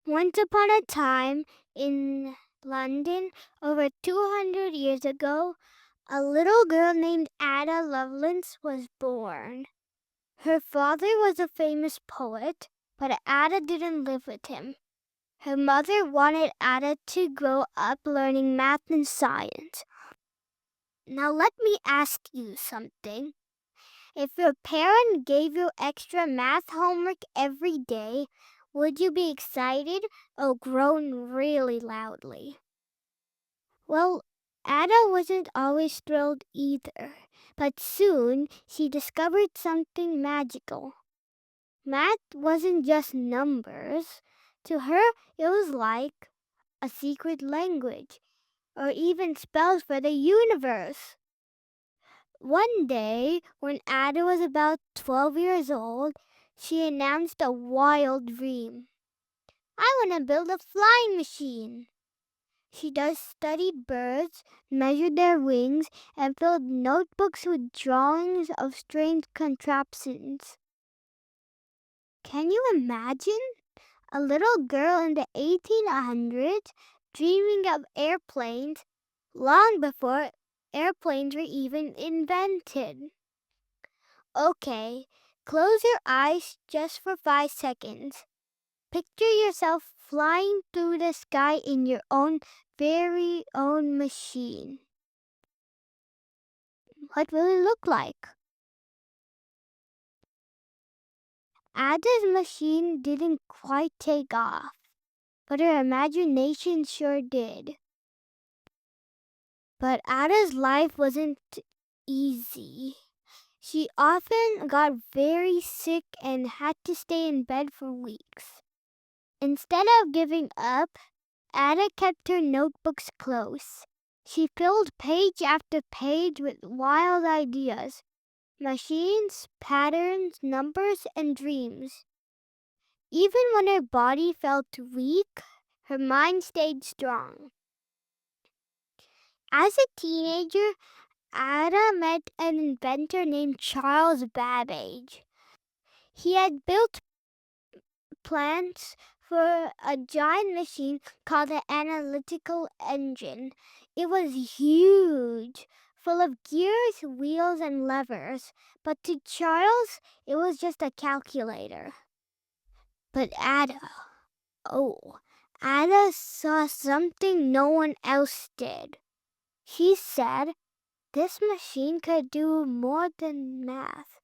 Once upon a time in London, over 200 years ago, a little girl named Ada Lovelace was born. Her father was a famous poet, but Ada didn't live with him. Her mother wanted Ada to grow up learning math and science. Now let me ask you something. If your parent gave you extra math homework every day, would you be excited or groan really loudly? Well, Ada wasn't always thrilled either, but soon she discovered something magical. Math wasn't just numbers. To her, it was like a secret language, or even spells for the universe. One day, when Ada was about 12 years old, she announced a wild dream. I want to build a flying machine. She does studied birds, measured their wings, and filled notebooks with drawings of strange contraptions. Can you imagine? A little girl in the 1800s dreaming of airplanes long before airplanes were even invented. Okay, close your eyes just for 5 seconds. Picture yourself flying through the sky in your very own machine. What will it look like? Ada's machine didn't quite take off, but her imagination sure did. But Ada's life wasn't easy. She often got very sick and had to stay in bed for weeks. Instead of giving up, Ada kept her notebooks close. She filled page after page with wild ideas, machines, patterns, numbers, and dreams. Even when her body felt weak, her mind stayed strong. As a teenager, Ada met an inventor named Charles Babbage. He had built plans for a giant machine called the analytical engine. It was huge, full of gears, wheels, and levers. But to Charles, it was just a calculator. But Ada saw something no one else did. She said, this machine could do more than math.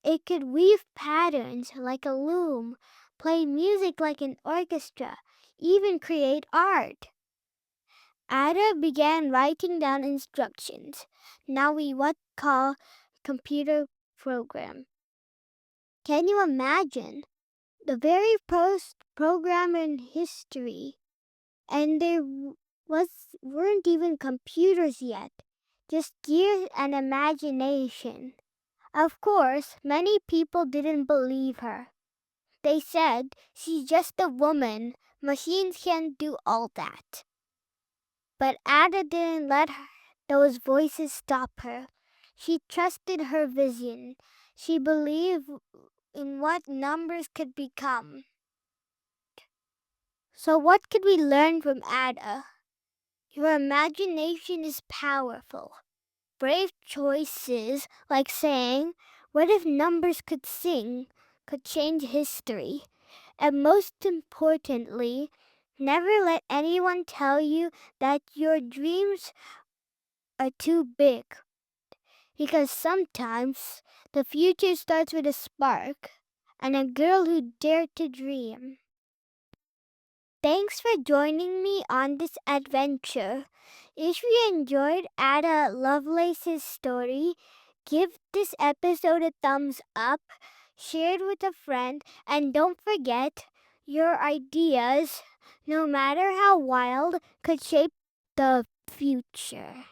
It could weave patterns like a loom, play music like an orchestra, even create art. Ada began writing down instructions. Now we what call computer program. Can you imagine? The very first program in history. And there weren't even computers yet, just gears and imagination. Of course, many people didn't believe her. They said, she's just a woman. Machines can't do all that. But Ada didn't let those voices stop her. She trusted her vision. She believed in what numbers could become. So what could we learn from Ada? Your imagination is powerful. Brave choices, like saying, what if numbers could sing, could change history. And most importantly, never let anyone tell you that your dreams are too big. Because sometimes the future starts with a spark and a girl who dared to dream. Thanks for joining me on this adventure. If you enjoyed Ada Lovelace's story, give this episode a thumbs up, share it with a friend, and don't forget, your ideas, no matter how wild, could shape the future.